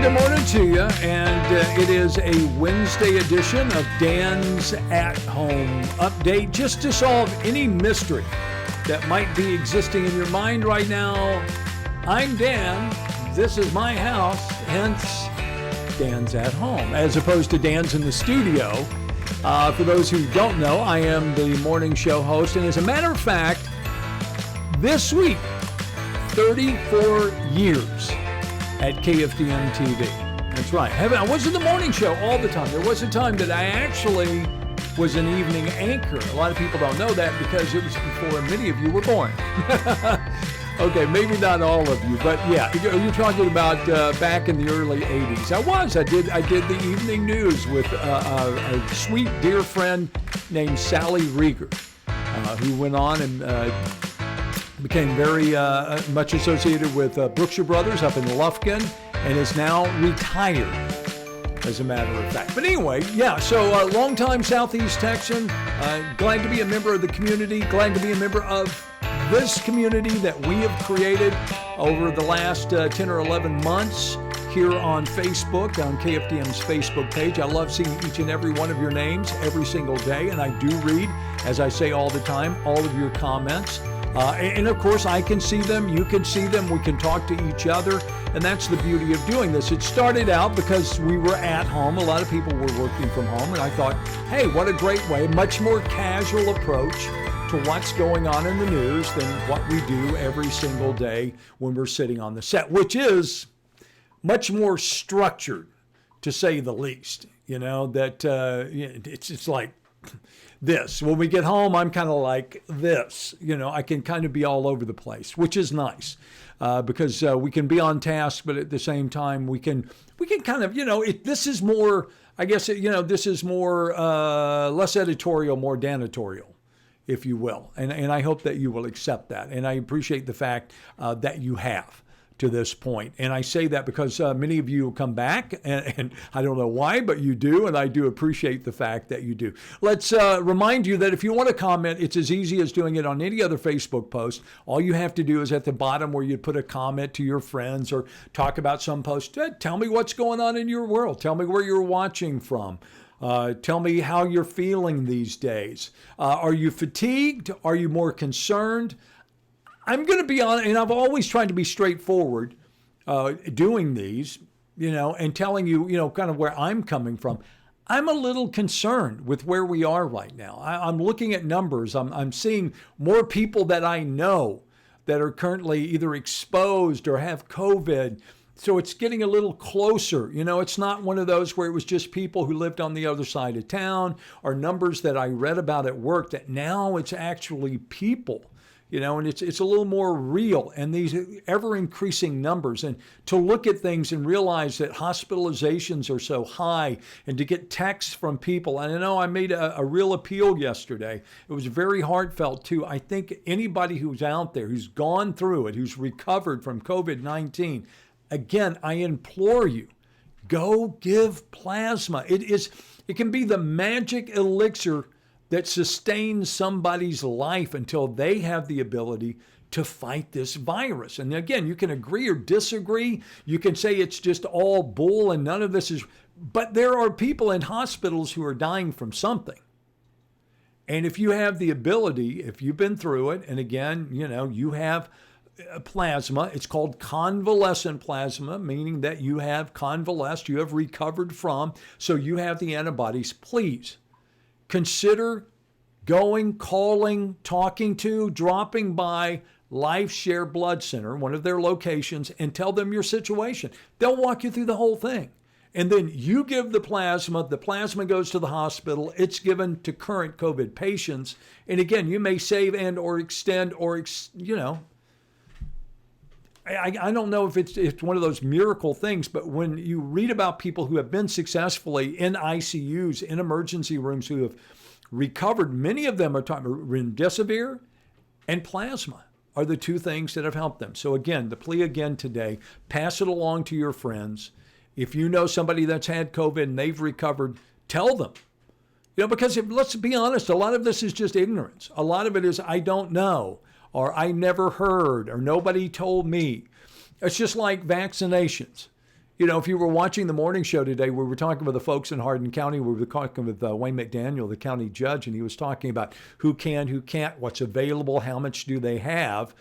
good morning to you, and it is a Wednesday edition of Dan's At Home Update, just to solve any mystery that might be existing in your mind right now. I'm Dan, this is my house, hence Dan's At Home, as opposed to Dan's in the studio. For those who don't know, I am the morning show host, and as a matter of fact, this week, 34 years at KFDM TV. That's right. I wasn't the morning show all the time. There was a time that I actually was an evening anchor. A lot of people don't know that because it was before many of you were born. Okay, maybe not all of you, but yeah, you're talking about back in the early 80s. I did the evening news with a sweet dear friend named Sally Rieger, who went on and became very much associated with Brookshire Brothers up in Lufkin, and is now retired, as a matter of fact. But anyway, yeah, so longtime Southeast Texan, glad to be a member of the community, glad to be a member of this community that we have created over the last 10 or 11 months here on Facebook, on KFDM's Facebook page. I love seeing each and every one of your names every single day, and I do read, as I say all the time, all of your comments. And of course, I can see them, you can see them, we can talk to each other, and that's the beauty of doing this. It started out because we were at home. A lot of people were working from home, and I thought, hey, what a great way, much more casual approach to what's going on in the news than what we do every single day when we're sitting on the set, which is much more structured, to say the least. You know, that it's like this. When we get home, I'm kind of like this. You know, I can kind of be all over the place, which is nice because we can be on task, but at the same time, we can kind of, this is more, I guess, this is more, less editorial, more danatorial, if you will. And I hope that you will accept that. And I appreciate the fact that you have to this point. And I say that because many of you come back, and I don't know why, but you do, and I do appreciate the fact that you do. Let's remind you that if you want to comment, it's as easy as doing it on any other Facebook post. All you have to do is at the bottom where you put a comment to your friends or talk about some post. Tell me what's going on in your world. Tell me where you're watching from. Tell me how you're feeling these days. Are you fatigued? Are you more concerned? I'm going to be honest, and I've always tried to be straightforward doing these, and telling you, kind of where I'm coming from. I'm a little concerned with where we are right now. I'm looking at numbers. I'm seeing more people that I know that are currently either exposed or have COVID. So it's getting a little closer. It's not one of those where it was just people who lived on the other side of town or numbers that I read about at work, that now it's actually people. And it's a little more real, and these ever-increasing numbers, and to look at things and realize that hospitalizations are so high, and to get texts from people. And I know I made a real appeal yesterday. It was very heartfelt, too. I think anybody who's out there, who's gone through it, who's recovered from COVID-19, again, I implore you, go give plasma. It can be the magic elixir that sustains somebody's life until they have the ability to fight this virus. And again, you can agree or disagree. You can say it's just all bull and none of this is, but there are people in hospitals who are dying from something. And if you have the ability, if you've been through it, and again, you have plasma, it's called convalescent plasma, meaning that you have convalesced, you have recovered from, so you have the antibodies. Please consider going, calling, talking to, dropping by Life Share Blood Center, one of their locations, and tell them your situation. They'll walk you through the whole thing. And then you give the plasma goes to the hospital, it's given to current COVID patients. And again, you may save and or extend or, I don't know if it's one of those miracle things, but when you read about people who have been successfully in ICUs, in emergency rooms, who have recovered, many of them are talking remdesivir and plasma are the two things that have helped them. So again, the plea again today, pass it along to your friends. If you know somebody that's had COVID and they've recovered, tell them. Because let's be honest, a lot of this is just ignorance. A lot of it is, I don't know, or I never heard, or nobody told me. It's just like vaccinations. You know, if you were watching the morning show today, we were talking with the folks in Hardin County. We were talking with Wayne McDaniel, the county judge, and he was talking about who can, who can't, what's available, how much do they have.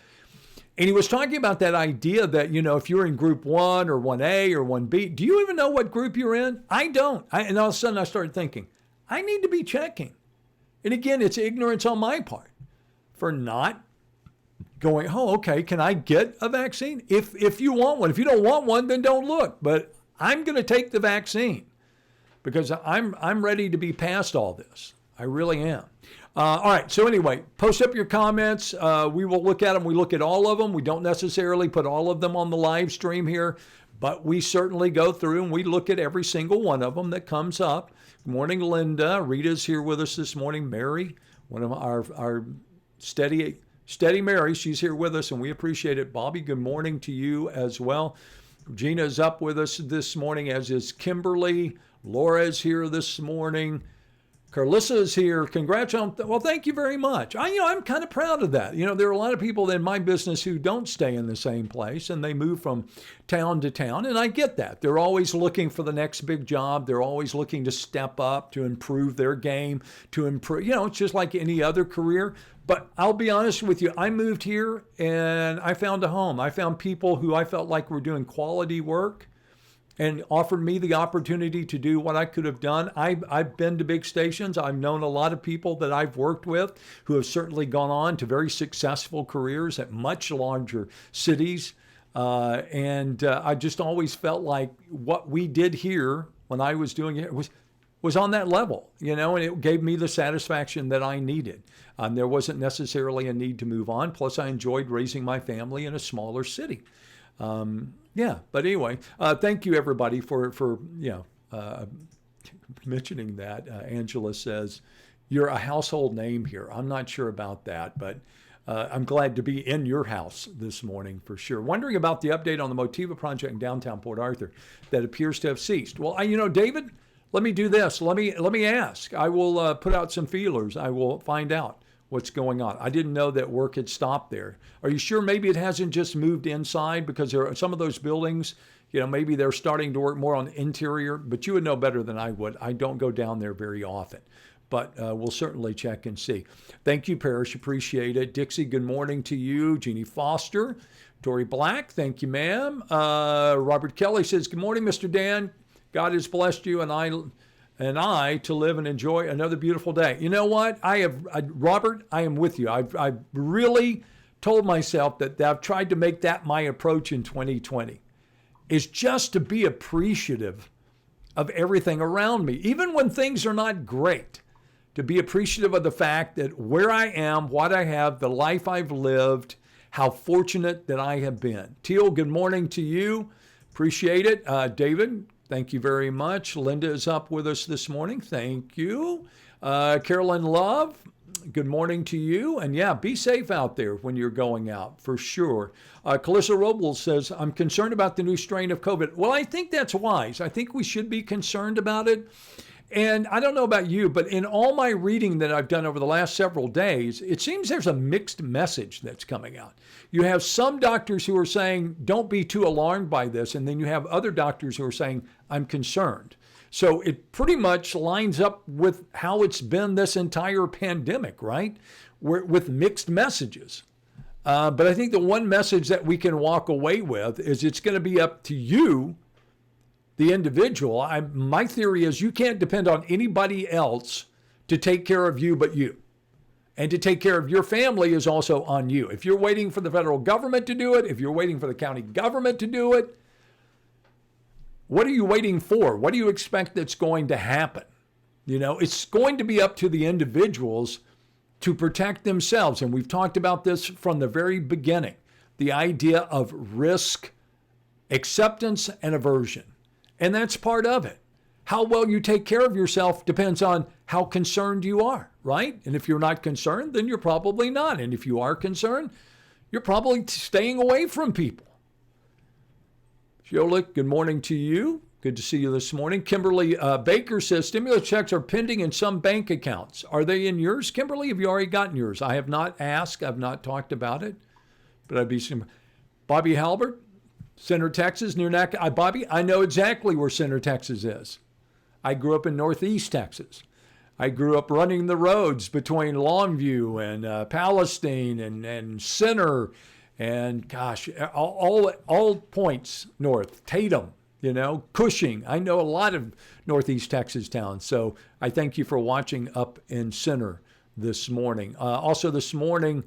And he was talking about that idea that, you know, if you're in group 1 or 1A or 1B, do you even know what group you're in? I don't. And all of a sudden I started thinking, I need to be checking. And again, it's ignorance on my part for not going, oh, okay, can I get a vaccine? If you want one. If you don't want one, then don't look. But I'm going to take the vaccine because I'm ready to be past all this. I really am. All right. So anyway, post up your comments. We will look at them. We look at all of them. We don't necessarily put all of them on the live stream here, but we certainly go through and we look at every single one of them that comes up. Good morning, Linda. Rita's here with us this morning. Mary, one of our steady Mary, she's here with us, and we appreciate it. Bobby, good morning to you as well. Gina's up with us this morning, as is Kimberly. Laura's here this morning. Carlissa's here. Congrats on, well, thank you very much. I'm kind of proud of that. You know, there are a lot of people in my business who don't stay in the same place and they move from town to town. And I get that. They're always looking for the next big job. They're always looking to step up, to improve their game, to improve, you know, it's just like any other career. But I'll be honest with you, I moved here and I found a home. I found people who I felt like were doing quality work and offered me the opportunity to do what I could have done. I've been to big stations. I've known a lot of people that I've worked with who have certainly gone on to very successful careers at much larger cities. And I just always felt like what we did here when I was doing it was on that level, you know, and it gave me the satisfaction that I needed. There wasn't necessarily a need to move on. Plus, I enjoyed raising my family in a smaller city. Yeah, but anyway, thank you everybody for mentioning that. Angela says, you're a household name here. I'm not sure about that, but I'm glad to be in your house this morning for sure. Wondering about the update on the Motiva project in downtown Port Arthur that appears to have ceased. Well, David, let me do this. Let me ask. I will put out some feelers. I will find out what's going on. I didn't know that work had stopped there. Are you sure maybe it hasn't just moved inside? Because there are some of those buildings, you know, maybe they're starting to work more on the interior, but you would know better than I would. I don't go down there very often, but we'll certainly check and see. Thank you, Parrish. Appreciate it. Dixie, good morning to you. Jeannie Foster, Tori Black, thank you, ma'am. Robert Kelly says, good morning, Mr. Dan. God has blessed you and I to live and enjoy another beautiful day. You know what? Robert, I am with you. I've really told myself that I've tried to make that my approach in 2020, is just to be appreciative of everything around me, even when things are not great, to be appreciative of the fact that where I am, what I have, the life I've lived, how fortunate that I have been. Teal, good morning to you. Appreciate it. David, thank you very much. Linda is up with us this morning. Thank you. Carolyn Love, good morning to you. And yeah, be safe out there when you're going out, for sure. Calissa Robles says, I'm concerned about the new strain of COVID. Well, I think that's wise. I think we should be concerned about it. And I don't know about you, but in all my reading that I've done over the last several days, it seems there's a mixed message that's coming out. You have some doctors who are saying, don't be too alarmed by this. And then you have other doctors who are saying, I'm concerned. So it pretty much lines up with how it's been this entire pandemic, right? With mixed messages. But I think the one message that we can walk away with is it's going to be up to you, the individual. My theory is you can't depend on anybody else to take care of you but you. And to take care of your family is also on you. If you're waiting for the federal government to do it, if you're waiting for the county government to do it, what are you waiting for? What do you expect that's going to happen? You know, it's going to be up to the individuals to protect themselves. And we've talked about this from the very beginning, the idea of risk, acceptance, and aversion. And that's part of it. How well you take care of yourself depends on how concerned you are, right? And if you're not concerned, then you're probably not. And if you are concerned, you're probably staying away from people. Jolik, good morning to you. Good to see you this morning. Kimberly Baker says, stimulus checks are pending in some bank accounts. Are they in yours, Kimberly? Have you already gotten yours? I have not asked. I've not talked about it, but I'd be... Bobby Halbert, Center, Texas, near Bobby, I know exactly where Center, Texas is. I grew up in Northeast Texas. I grew up running the roads between Longview and Palestine and Center and, gosh, all points north. Tatum, Cushing. I know a lot of Northeast Texas towns. So I thank you for watching up in Center this morning. Also this morning,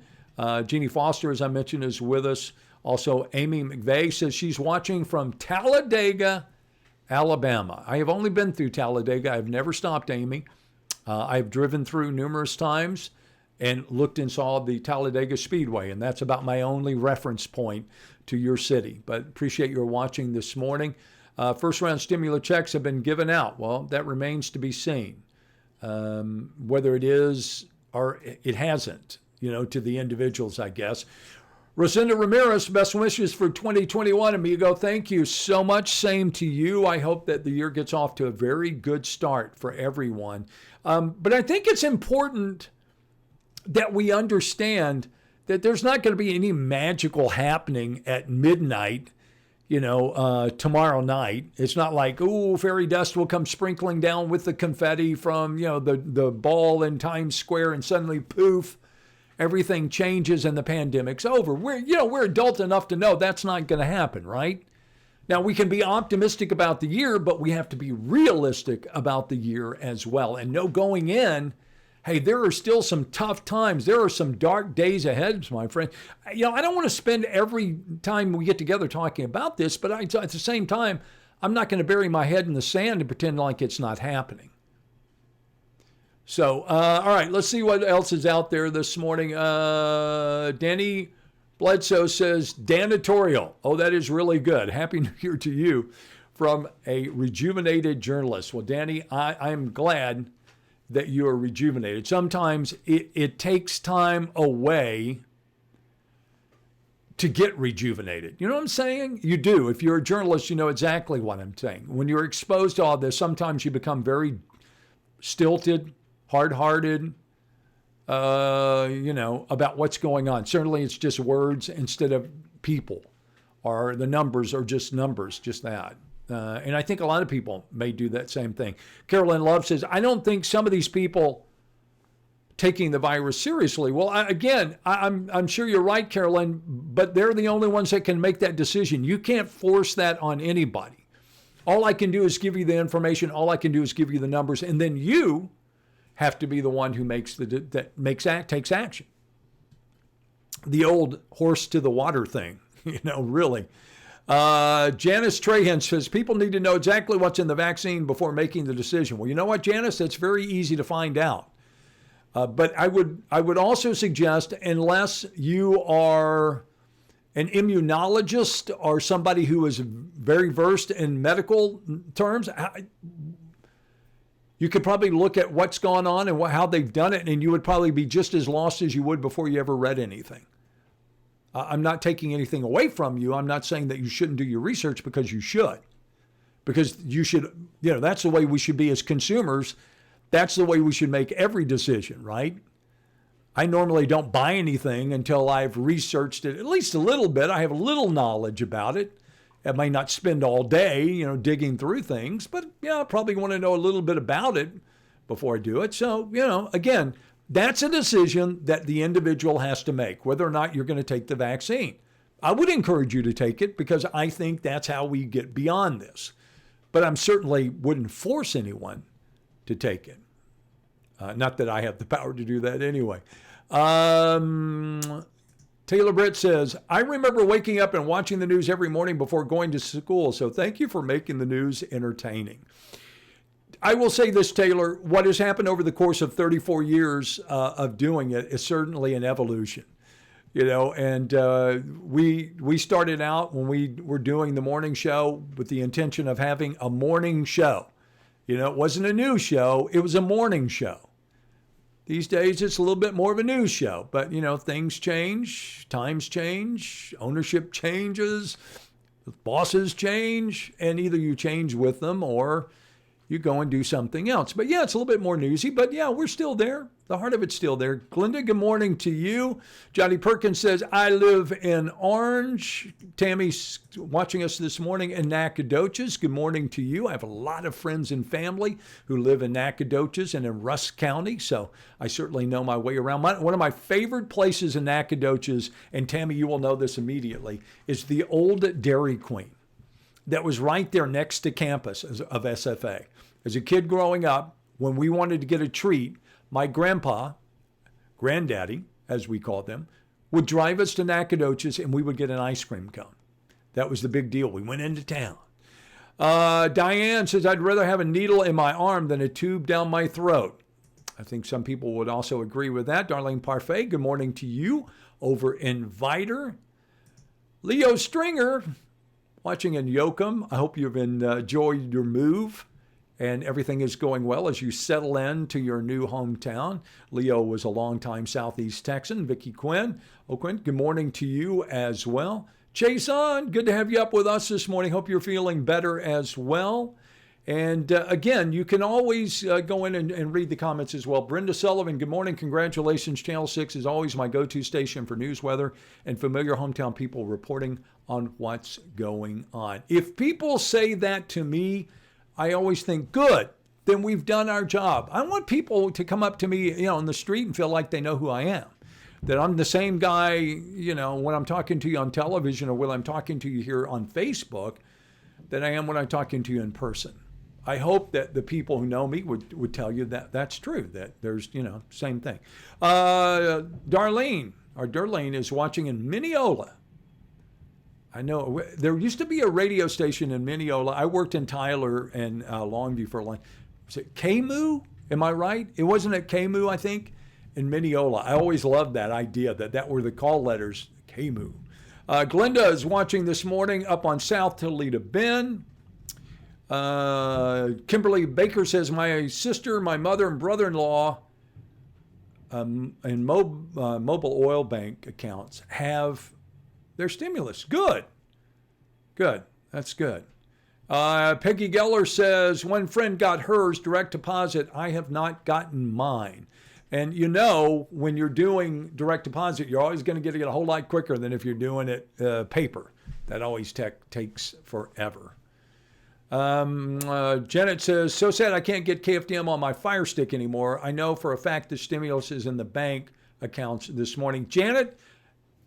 Jeannie Foster, as I mentioned, is with us. Also, Amy McVeigh says she's watching from Talladega, Alabama. I have only been through Talladega. I've never stopped, Amy. I've driven through numerous times and looked and saw the Talladega Speedway, and that's about my only reference point to your city. But appreciate your watching this morning. First round stimulus checks have been given out. Well, that remains to be seen. Whether it is or it hasn't, to the individuals, I guess. Rosinda Ramirez, best wishes for 2021. Amigo, thank you so much. Same to you. I hope that the year gets off to a very good start for everyone. But I think it's important that we understand that there's not going to be any magical happening at midnight, tomorrow night. It's not like, fairy dust will come sprinkling down with the confetti from, the ball in Times Square and suddenly poof, everything changes and the pandemic's over. We're adult enough to know that's not going to happen, right? Now, we can be optimistic about the year, but we have to be realistic about the year as well and know going in, hey, there are still some tough times. There are some dark days ahead, my friend. I don't want to spend every time we get together talking about this, but at the same time, I'm not going to bury my head in the sand and pretend like it's not happening. So, all right, let's see what else is out there this morning. Danny Bledsoe says, Danatorial. Oh, that is really good. Happy New Year to you from a rejuvenated journalist. Well, Danny, I'm glad that you are rejuvenated. Sometimes it takes time away to get rejuvenated. You know what I'm saying? You do. If you're a journalist, you know exactly what I'm saying. When you're exposed to all this, sometimes you become very stilted, hard-hearted, about what's going on. Certainly it's just words instead of people, or the numbers are just numbers, just that. And I think a lot of people may do that same thing. Carolyn Love says, I don't think some of these people taking the virus seriously. Well, I'm sure you're right, Carolyn, but they're the only ones that can make that decision. You can't force that on anybody. All I can do is give you the information. All I can do is give you the numbers, and then you have to be the one who takes action. The old horse to the water thing, really. Janice Trahan says, people need to know exactly what's in the vaccine before making the decision. Well, you know what, Janice? That's very easy to find out. But I would also suggest, unless you are an immunologist or somebody who is very versed in medical terms, you could probably look at what's gone on and how they've done it, and you would probably be just as lost as you would before you ever read anything. I'm not taking anything away from you. I'm not saying that you shouldn't do your research, because you should. Because you should, that's the way we should be as consumers. That's the way we should make every decision, right? I normally don't buy anything until I've researched it at least a little bit. I have a little knowledge about it. I may not spend all day, digging through things, but I probably want to know a little bit about it before I do it. So, again, that's a decision that the individual has to make, whether or not you're going to take the vaccine. I would encourage you to take it, because I think that's how we get beyond this. But I certainly wouldn't force anyone to take it. Not that I have the power to do that anyway. Taylor Britt says, I remember waking up and watching the news every morning before going to school, so thank you for making the news entertaining. I will say this, Taylor, what has happened over the course of 34 years of doing it is certainly an evolution. And we started out when we were doing the morning show with the intention of having a morning show. It wasn't a news show, it was a morning show. These days, it's a little bit more of a news show, but things change, times change, ownership changes, bosses change, and either you change with them or you go and do something else. But yeah, it's a little bit more newsy, but yeah, we're still there. The heart of it's still there. Glenda, good morning to you. Johnny Perkins says, I live in Orange. Tammy's watching us this morning in Nacogdoches. Good morning to you. I have a lot of friends and family who live in Nacogdoches and in Rusk County, so I certainly know my way around. One of my favorite places in Nacogdoches, and Tammy, you will know this immediately, is the old Dairy Queen that was right there next to campus of SFA. As a kid growing up, when we wanted to get a treat, my grandpa, granddaddy, as we called them, would drive us to Nacogdoches and we would get an ice cream cone. That was the big deal. We went into town. Diane says, I'd rather have a needle in my arm than a tube down my throat. I think some people would also agree with that. Darlene Parfait, good morning to you over in Viter. Leo Stringer, watching in Yoakum. I hope you've enjoyed your move and everything is going well as you settle into your new hometown. Leo was a longtime Southeast Texan. Vicki Quinn, good morning to you as well. Jason, good to have you up with us this morning. Hope you're feeling better as well. And again, you can always go in and read the comments as well. Brenda Sullivan, good morning. Congratulations. Channel 6 is always my go-to station for news, weather, and familiar hometown people reporting on what's going on. If people say that to me, I always think, good, then we've done our job. I want people to come up to me, on the street and feel like they know who I am. That I'm the same guy, when I'm talking to you on television or when I'm talking to you here on Facebook, that I am when I'm talking to you in person. I hope that the people who know me would tell you that that's true, that there's, same thing. Darlene is watching in Mineola. I know there used to be a radio station in Mineola. I worked in Tyler and Longview for a long time. Was it KMU? Am I right? It wasn't at KMU, I think, in Mineola. I always loved that idea that were the call letters, KMU. Glenda is watching this morning up on South Toledo Bend. Kimberly Baker says, my sister, my mother, and brother-in-law in mobile oil bank accounts have their stimulus. Good. That's good. Peggy Geller says, one friend got hers direct deposit. I have not gotten mine. And when you're doing direct deposit, you're always going to get it a whole lot quicker than if you're doing it paper. That always takes forever. Janet says, so sad I can't get KFDM on my Fire Stick anymore. I know for a fact the stimulus is in the bank accounts this morning. Janet,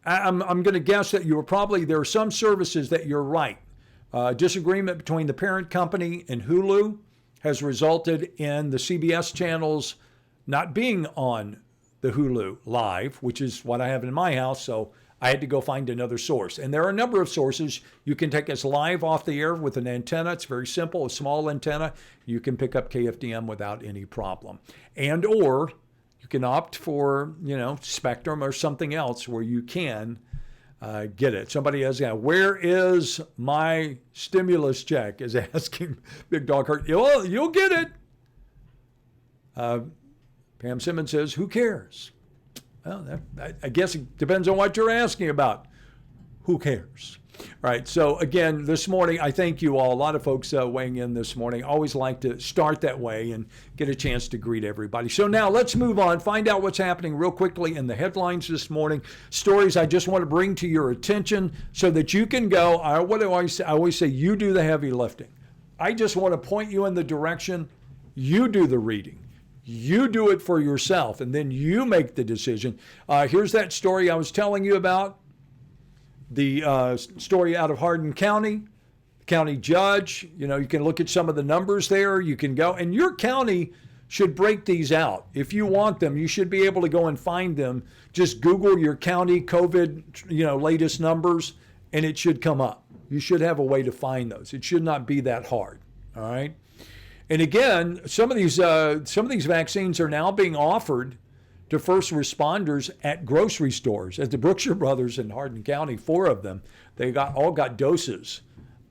I'm going to guess that there are some services that you're right. Disagreement between the parent company and Hulu has resulted in the CBS channels not being on the Hulu Live, which is what I have in my house, so I had to go find another source. And there are a number of sources. You can take us live off the air with an antenna. It's very simple, a small antenna. You can pick up KFDM without any problem. Or you can opt for, Spectrum or something else where you can get it. Somebody is, where is my stimulus check? Is asking Big Dog Hurt. Well, you'll get it. Pam Simmons says, who cares? Well, I guess it depends on what you're asking about. Who cares? All right. So again, this morning, I thank you all. A lot of folks weighing in this morning. Always like to start that way and get a chance to greet everybody. So now let's move on. Find out what's happening real quickly in the headlines this morning. Stories I just want to bring to your attention so that you can go. What do I say? I always say you do the heavy lifting. I just want to point you in the direction. You do the reading. You do it for yourself, and then you make the decision. Here's that story I was telling you about, the story out of Hardin County, county judge. You can look at some of the numbers there. You can go, and your county should break these out. If you want them, you should be able to go and find them. Just Google your county COVID, latest numbers, and it should come up. You should have a way to find those. It should not be that hard, all right? And again, some of these vaccines are now being offered to first responders at grocery stores. At the Brookshire Brothers in Hardin County, 4 of them, they all got doses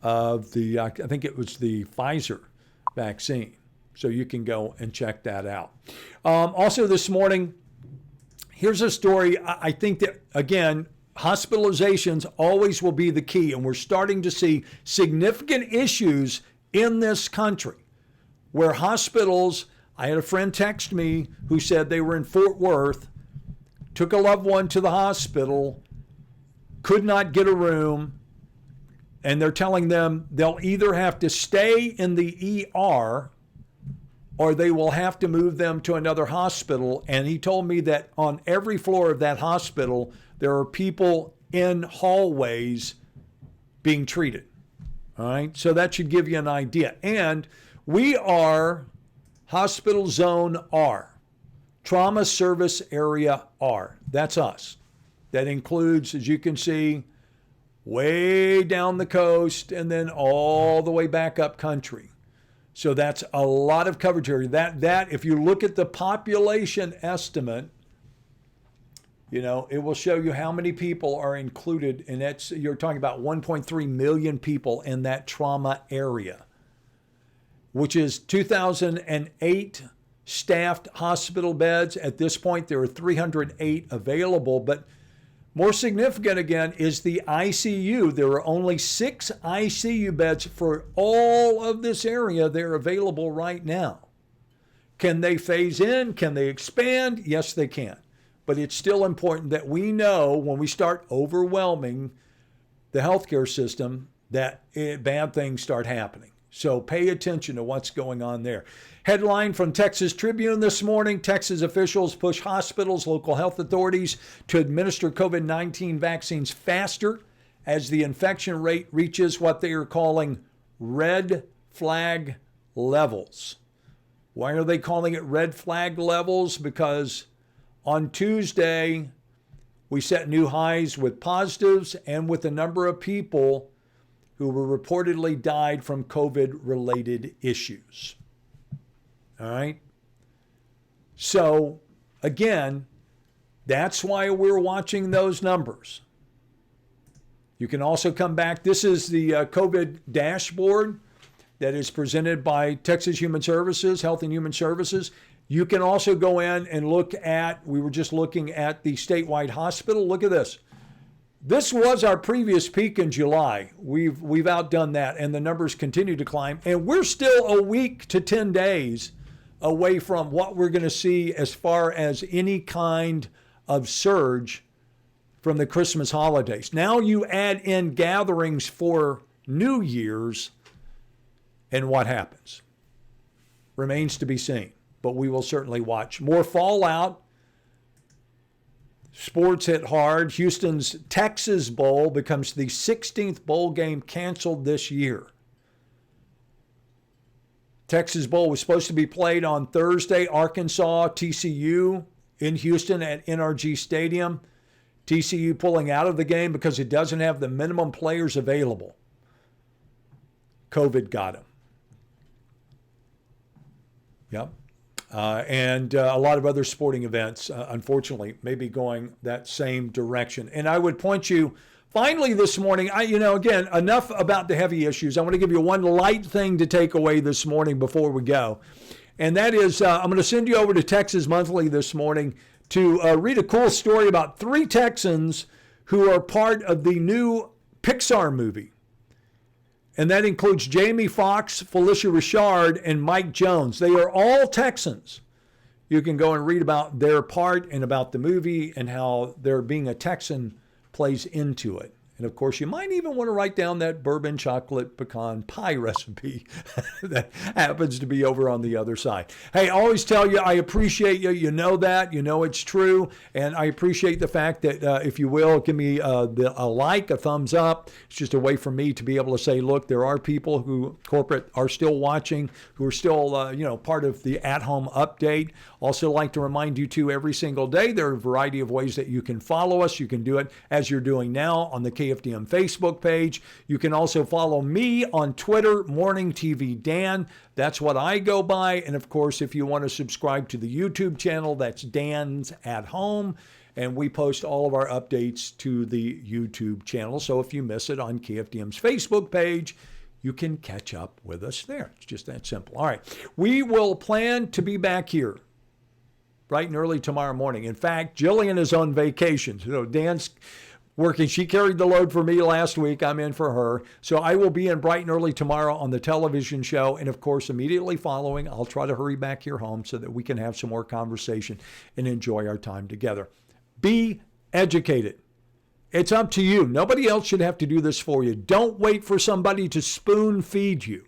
of the, I think it was the Pfizer vaccine. So you can go and check that out. Also this morning, here's a story. I think that, again, hospitalizations always will be the key, and we're starting to see significant issues in this country where hospitals, I had a friend text me who said they were in Fort Worth, took a loved one to the hospital, could not get a room, and they're telling them they'll either have to stay in the ER or they will have to move them to another hospital. And he told me that on every floor of that hospital, there are people in hallways being treated. All right, so that should give you an idea. And we are Hospital Zone R, Trauma Service Area R. That's us. That includes, as you can see, way down the coast and then all the way back up country. So that's a lot of coverage area. That if you look at the population estimate, you know, it will show you how many people are included, and that's, you're talking about 1.3 million people in that trauma area, which is 2,008 staffed hospital beds. At this point, there are 308 available, but more significant again is the ICU. There are only 6 ICU beds for all of this area. They're available right now. Can they phase in? Can they expand? Yes, they can. But it's still important that we know when we start overwhelming the healthcare system that bad things start happening. So pay attention to what's going on there. Headline from Texas Tribune this morning: Texas officials push hospitals, local health authorities to administer COVID-19 vaccines faster as the infection rate reaches what they are calling red flag levels. Why are they calling it red flag levels? Because on Tuesday, we set new highs with positives and with the number of people who were reportedly died from COVID-related issues. All right? So, again, that's why we're watching those numbers. You can also come back. This is the COVID dashboard that is presented by Texas Human Services, Health and Human Services. You can also go in and look at, we were just looking at the statewide hospital. Look at this. This was our previous peak in July. We've outdone that, and the numbers continue to climb. And we're still a week to 10 days away from what we're going to see as far as any kind of surge from the Christmas holidays. Now you add in gatherings for New Year's, and what happens remains to be seen. But we will certainly watch. More fallout. Sports hit hard. Houston's Texas Bowl becomes the 16th bowl game canceled this year. Texas Bowl was supposed to be played on Thursday. Arkansas, TCU in Houston at NRG Stadium. TCU pulling out of the game because it doesn't have the minimum players available. COVID got them. Yep. And a lot of other sporting events, unfortunately, may be going that same direction. And I would point you, finally this morning, again, enough about the heavy issues. I want to give you one light thing to take away this morning before we go. And that is, I'm going to send you over to Texas Monthly this morning to read a cool story about 3 Texans who are part of the new Pixar movie. And that includes Jamie Foxx, Felicia Richard, and Mike Jones. They are all Texans. You can go and read about their part and about the movie and how their being a Texan plays into it. And of course, you might even want to write down that bourbon chocolate pecan pie recipe that happens to be over on the other side. Hey, I always tell you, I appreciate you. You know that. You know it's true. And I appreciate the fact that, if you will, give me a like, a thumbs up. It's just a way for me to be able to say, look, there are people who corporate are still watching, who are still, part of the at-home update. Also like to remind you, too, every single day, there are a variety of ways that you can follow us. You can do it as you're doing now on the KFDM Facebook page. You can also follow me on Twitter, Morning TV Dan. That's what I go by. And of course, if you want to subscribe to the YouTube channel, that's Dan's at Home. And we post all of our updates to the YouTube channel. So if you miss it on KFDM's Facebook page, you can catch up with us there. It's just that simple. All right. We will plan to be back here bright and early tomorrow morning. In fact, Jillian is on vacation. So working. She carried the load for me last week. I'm in for her. So I will be in bright and early tomorrow on the television show. And of course, immediately following, I'll try to hurry back here home so that we can have some more conversation and enjoy our time together. Be educated. It's up to you. Nobody else should have to do this for you. Don't wait for somebody to spoon feed you.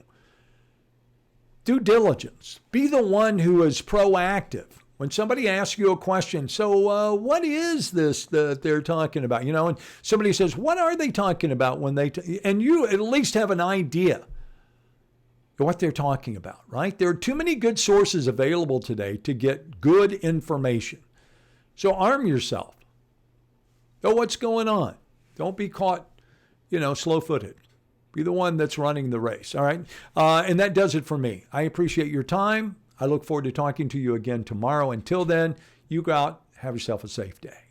Due diligence. Be the one who is proactive. When somebody asks you a question, so what is this that they're talking about? And somebody says, what are they talking about when they, and you at least have an idea of what they're talking about, right? There are too many good sources available today to get good information. So arm yourself. Know what's going on. Don't be caught, slow-footed. Be the one that's running the race, all right? And that does it for me. I appreciate your time. I look forward to talking to you again tomorrow. Until then, you go out, have yourself a safe day.